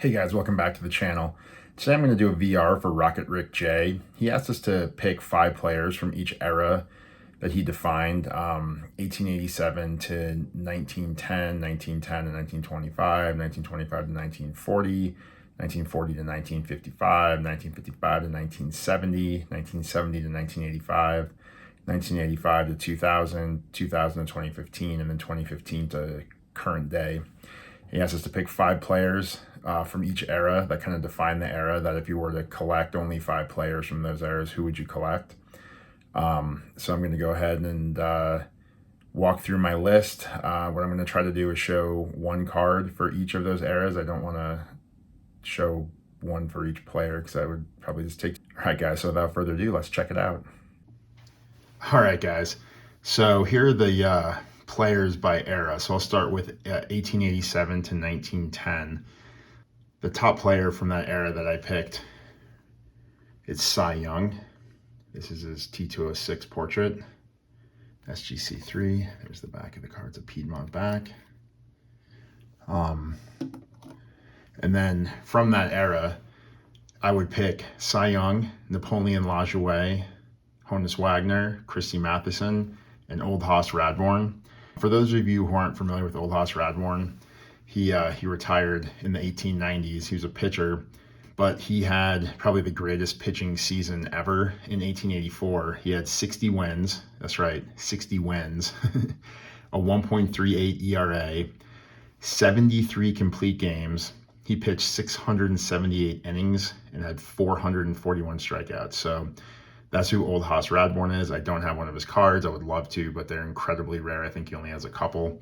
Hey guys, welcome back to the channel. Today I'm going to do a VR for RocketRickJ. He asked us to pick 5 players from each era that he defined, 1887 to 1910, 1910 to 1925, 1925 to 1940, 1940 to 1955, 1955 to 1970, 1970 to 1985, 1985 to 2000, 2000 to 2015, and then 2015 to current day. He asked us to pick 5 players from each era that kind of define the era, that if you were to collect only 5 players from those eras, who would you collect? So I'm going to go ahead and walk through my list. What I'm going to try to do is show one card for each of those eras. I don't want to show one for each player because that would probably just take... All right, guys, so without further ado, let's check it out. All right, guys. So here are the players by era. So I'll start with 1887 to 1910. The top player from that era that I picked is Cy Young. This is his T206 portrait. SGC3. There's the back of the card. It's a Piedmont back. And then from that era, I would pick Cy Young, Napoleon Lajoie, Honus Wagner, Christy Matheson, and Old Hoss Radbourne. For those of you who aren't familiar with Old Hoss Radbourne, he retired in the 1890s. He was a pitcher, but he had probably the greatest pitching season ever in 1884. He had 60 wins. That's right, 60 wins. A 1.38 ERA, 73 complete games. He pitched 678 innings and had 441 strikeouts. So that's who Old Hoss Radbourne is. I don't have one of his cards. I would love to, but they're incredibly rare. I think he only has a couple.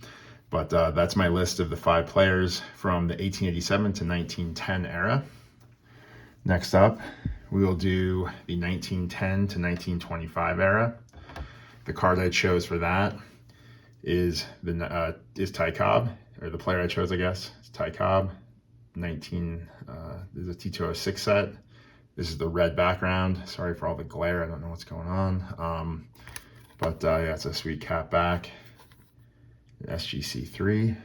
But that's my list of the 5 players from the 1887 to 1910 era. Next up, we will do the 1910 to 1925 era. The card I chose for that is Ty Cobb, or the player I chose, I guess. It's Ty Cobb. This is a T206 set. This is the red background. Sorry for all the glare. I don't know what's going on. Yeah, it's a sweet cap back. SGC3.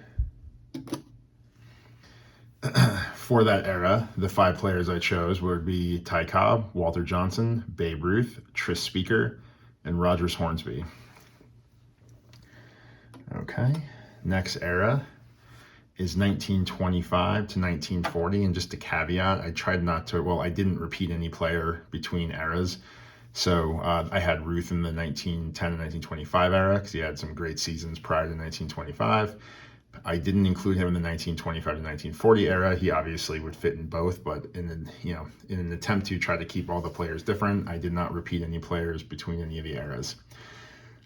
For that era, the 5 players I chose would be Ty Cobb, Walter Johnson, Babe Ruth, Tris Speaker, and Rogers Hornsby. Okay, next era is 1925 to 1940, and just a caveat, I tried not to, I didn't repeat any player between eras. So I had Ruth in the 1910 to 1925 era because he had some great seasons prior to 1925. I didn't include him in the 1925 to 1940 era. He obviously would fit in both, but in an attempt to try to keep all the players different, I did not repeat any players between any of the eras.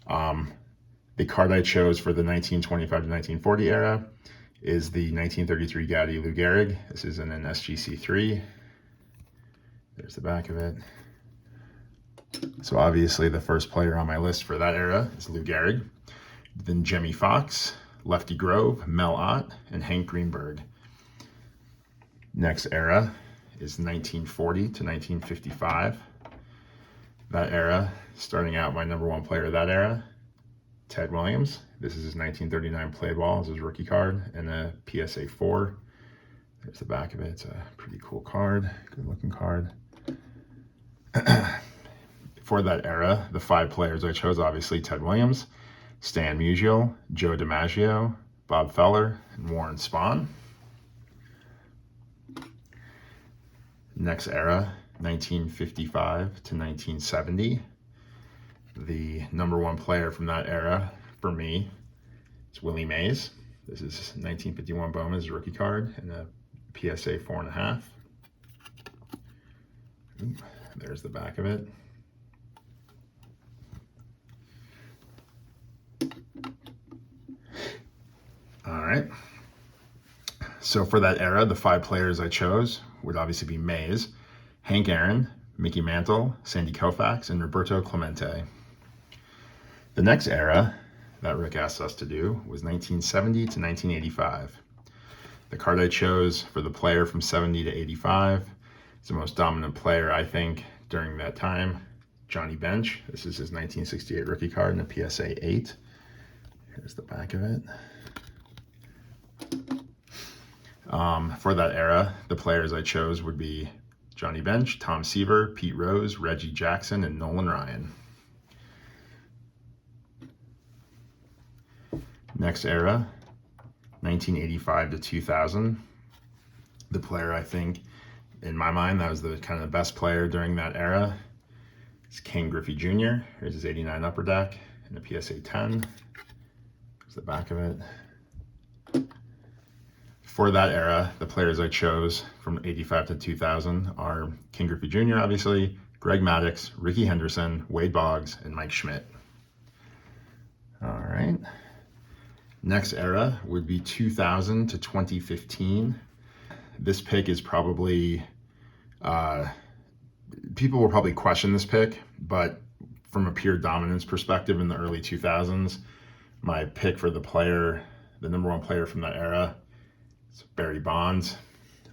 The card I chose for the 1925 to 1940 era is the 1933 Gowdy Lou Gehrig. This is in an SGC3. There's the back of it. So obviously the first player on my list for that era is Lou Gehrig. Then Jimmy Fox, Lefty Grove, Mel Ott, and Hank Greenberg. Next era is 1940 to 1955. That era, starting out my number 1 player of that era, Ted Williams. This is his 1939 play ball. This is his rookie card and a PSA 4. There's the back of it. It's a pretty cool card, good looking card. For that era, the 5 players I chose, obviously Ted Williams, Stan Musial, Joe DiMaggio, Bob Feller, and Warren Spahn. Next era, 1955 to 1970. The number 1 player from that era, for me, is Willie Mays. This is 1951 Bowman's rookie card and a PSA 4.5. There's the back of it. All right. So for that era, the 5 players I chose would obviously be Mays, Hank Aaron, Mickey Mantle, Sandy Koufax, and Roberto Clemente. The next era that Rick asked us to do was 1970 to 1985. The card I chose for the player from 70 to 85 is the most dominant player, I think, during that time, Johnny Bench. This is his 1968 rookie card and a PSA 8. Here's the back of it. For that era, the players I chose would be Johnny Bench, Tom Seaver, Pete Rose, Reggie Jackson, and Nolan Ryan. Next era, 1985 to 2000. The player I think, in my mind, that was the kind of the best player during that era is King Griffey Jr. Here's his 89 Upper Deck and a PSA 10. Here's the back of it. For that era, the players I chose from 85 to 2000 are King Griffey Jr., obviously, Greg Maddux, Ricky Henderson, Wade Boggs, and Mike Schmidt. All right. Next era would be 2000 to 2015. This pick is probably, people will probably question this pick, but from a pure dominance perspective in the early 2000s, my pick for the player, the number one player from that era, is Barry Bonds.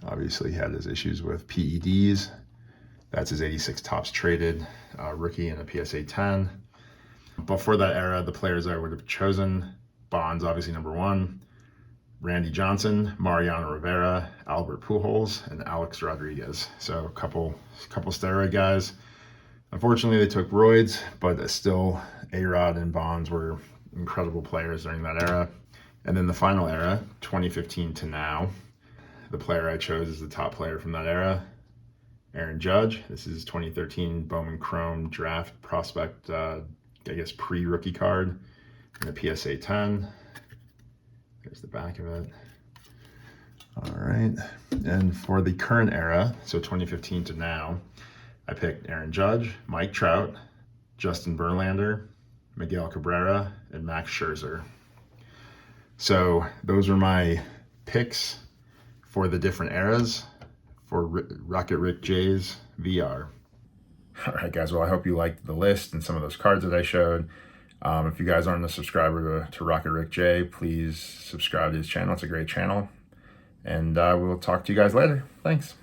Obviously he had his issues with PEDs. That's his 86 tops traded rookie and a PSA 10. But for that era, the players I would have chosen, Bonds obviously number one, Randy Johnson, Mariano Rivera, Albert Pujols, and Alex Rodriguez. So a couple steroid guys. Unfortunately, they took roids, but still A-Rod and Bonds were incredible players during that era. And then the final era, 2015 to now, the player I chose is the top player from that era, Aaron Judge. This is 2013 Bowman Chrome Draft Prospect, I guess pre-rookie card, and a PSA 10. There's the back of it. All right. And for the current era, so 2015 to now, I picked Aaron Judge, Mike Trout, Justin Verlander, Miguel Cabrera, and Max Scherzer. So those are my picks for the different eras for RocketRickJ's VR. All right, guys. Well, I hope you liked the list and some of those cards that I showed. If you guys aren't a subscriber to RocketRickJ, please subscribe to his channel. It's a great channel. And we'll talk to you guys later. Thanks.